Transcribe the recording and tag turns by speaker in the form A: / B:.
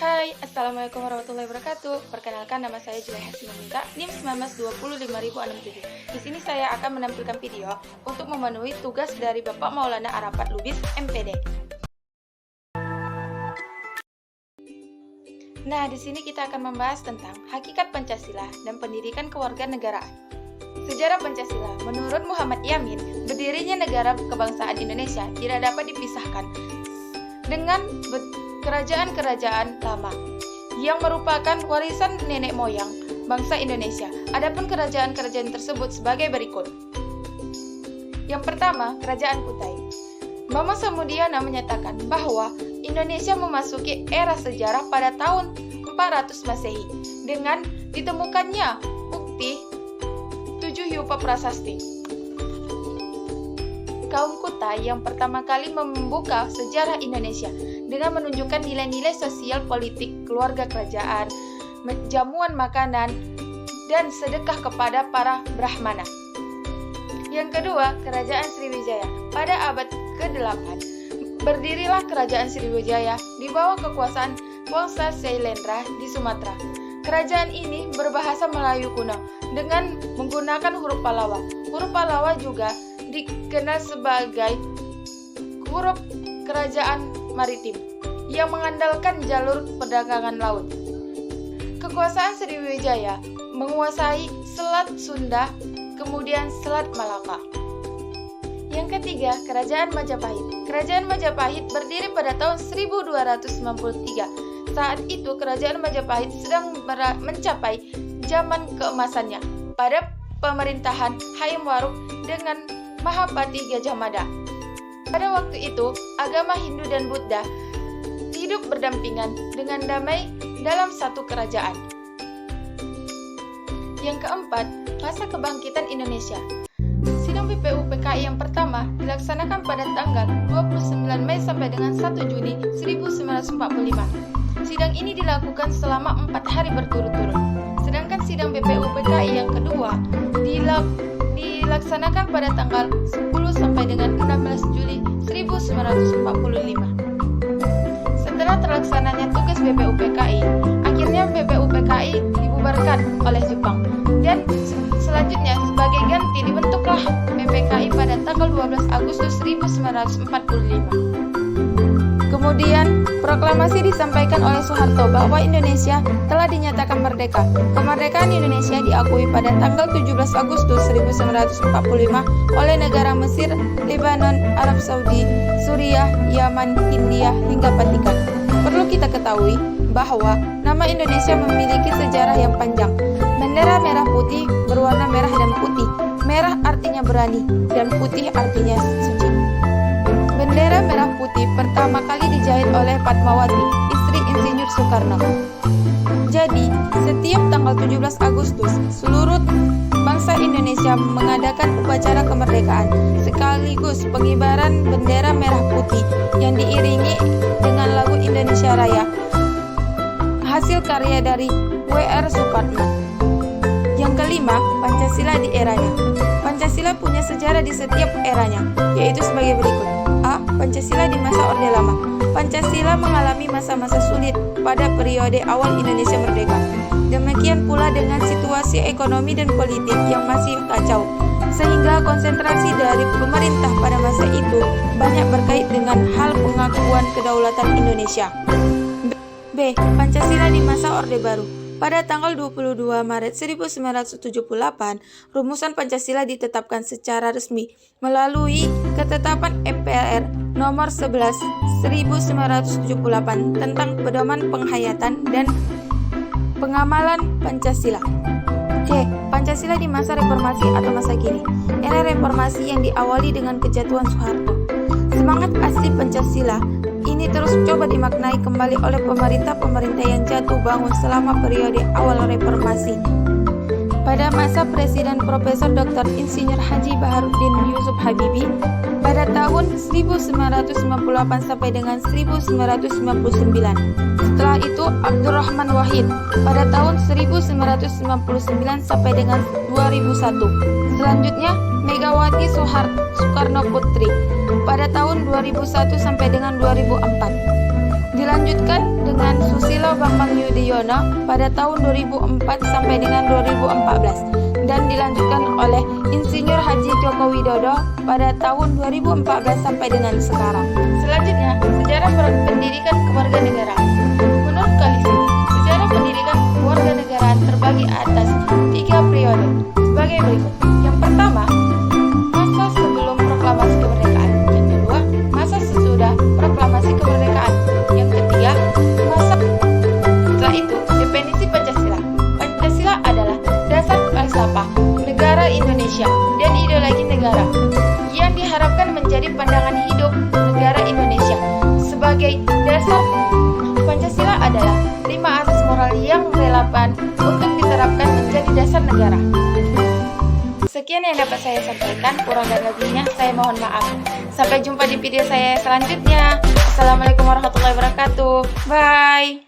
A: Hai, Assalamualaikum warahmatullahi wabarakatuh. Perkenalkan, nama saya Julaiha Simanjuntak, NIM 1925067. Di sini saya akan menampilkan video untuk memenuhi tugas dari Bapak Maulana Arafat Lubis, MPD. Nah, di sini kita akan membahas tentang hakikat Pancasila dan pendidikan kewarganegaraan. Sejarah Pancasila, menurut Muhammad Yamin, berdirinya negara kebangsaan Indonesia tidak dapat dipisahkan dengan kerajaan-kerajaan lama yang merupakan warisan nenek moyang bangsa Indonesia. Adapun kerajaan-kerajaan tersebut sebagai berikut. Yang pertama, Kerajaan Kutai. Mama Samudiana menyatakan bahwa Indonesia memasuki era sejarah pada tahun 400 Masehi dengan ditemukannya bukti 7 Yupa Prasasti. Kaum Kutai yang pertama kali membuka sejarah Indonesia dengan menunjukkan nilai-nilai sosial politik, keluarga kerajaan, jamuan makanan, dan sedekah kepada para Brahmana. Yang kedua, Kerajaan Sriwijaya. Pada abad ke-8, berdirilah Kerajaan Sriwijaya di bawah kekuasaan Wangsa Syailendra di Sumatera. Kerajaan ini berbahasa Melayu kuno dengan menggunakan huruf Pallawa. Huruf Pallawa juga dikenal sebagai huruf kerajaan maritim yang mengandalkan jalur perdagangan laut. Kekuasaan Sriwijaya menguasai Selat Sunda, kemudian Selat Malaka. Yang ketiga, Kerajaan Majapahit. Kerajaan Majapahit berdiri pada tahun 1293. Saat itu Kerajaan Majapahit sedang mencapai zaman keemasannya pada pemerintahan Hayam Wuruk dengan Mahapati Gajah Mada. Pada waktu itu, agama Hindu dan Buddha hidup berdampingan dengan damai dalam satu kerajaan. Yang keempat, masa kebangkitan Indonesia. Sidang BPU PKI yang pertama dilaksanakan pada tanggal 29 Mei sampai dengan 1 Juni 1945. Sidang ini dilakukan selama 4 hari berturut-turut. Sedangkan sidang BPU PKI yang kedua dilaksanakan pada tanggal 10 sampai dengan 16 Juli 1945. Setelah terlaksananya tugas BPU PKI, akhirnya BPU PKI dibubarkan oleh Jepang dan selanjutnya sebagai ganti dibentuklah BPKI pada tanggal 12 Agustus 1945. Kemudian, proklamasi disampaikan oleh Soeharto bahwa Indonesia telah dinyatakan merdeka. Kemerdekaan Indonesia diakui pada tanggal 17 Agustus 1945 oleh negara Mesir, Lebanon, Arab Saudi, Suriah, Yaman, Hindia, hingga Vatikan. Perlu kita ketahui bahwa nama Indonesia memiliki sejarah yang panjang. Bendera merah putih berwarna merah dan putih. Merah artinya berani dan putih artinya suci. Bendera merah putih pertama kali dijahit oleh Padmawati, istri Insinyur Soekarno. Jadi, setiap tanggal 17 Agustus, seluruh bangsa Indonesia mengadakan upacara kemerdekaan, sekaligus pengibaran bendera merah putih yang diiringi dengan lagu Indonesia Raya, hasil karya dari W.R. Soekarno. Yang kelima, Pancasila di eranya. Pancasila punya sejarah di setiap eranya, yaitu sebagai berikut. A. Pancasila di masa Orde Lama. Pancasila mengalami masa-masa sulit pada periode awal Indonesia merdeka. Demikian pula dengan situasi ekonomi dan politik yang masih kacau, sehingga konsentrasi dari pemerintah pada masa itu banyak berkait dengan hal pengakuan kedaulatan Indonesia. B. Pancasila di masa Orde Baru. Pada tanggal 22 Maret 1978, rumusan Pancasila ditetapkan secara resmi melalui Ketetapan MPR Nomor 11 1978 tentang pedoman penghayatan dan pengamalan Pancasila. C. Pancasila di masa reformasi atau masa kini. Era reformasi yang diawali dengan kejatuhan Soeharto. Semangat asli Pancasila ini terus coba dimaknai kembali oleh pemerintah-pemerintah yang jatuh bangun selama periode awal reformasi. pada masa Presiden Profesor Dr. Insinyur Haji Baharudin Yusuf Habibie pada tahun 1998 sampai dengan 1999. Setelah itu Abdurrahman Wahid pada tahun 1999 sampai dengan 2001. Selanjutnya Megawati Soekarno Putri pada tahun 2001 sampai dengan 2004. Dilanjutkan dengan Susilo Bambang Yudhoyono pada tahun 2004 sampai dengan 2014 dan dilanjutkan oleh Insinyur Haji Joko Widodo pada tahun 2014 sampai dengan sekarang. Selanjutnya, sejarah pendidikan kewarganegaraan. Menurut Kalisi, sejarah pendidikan kewarganegaraan terbagi atas 3 periode sebagai berikut. Yang pertama, masa sebelum proklamasi kemerdekaan. Yang kedua, masa sesudah proklamasi kemerdekaan. Yang ketiga, masa setelah itu, definisi Pancasila. Pancasila adalah dasar falsafah negara Indonesia dan ideologi negara yang diharapkan menjadi pandangan hidup negara Indonesia. Sebagai dasar, Pancasila adalah 5 asas moral yang relevan untuk diterapkan menjadi dasar negara. Sekian yang dapat saya sampaikan, kurang dan lebihnya saya mohon maaf. Sampai jumpa di video saya selanjutnya. Assalamualaikum warahmatullahi wabarakatuh. Bye.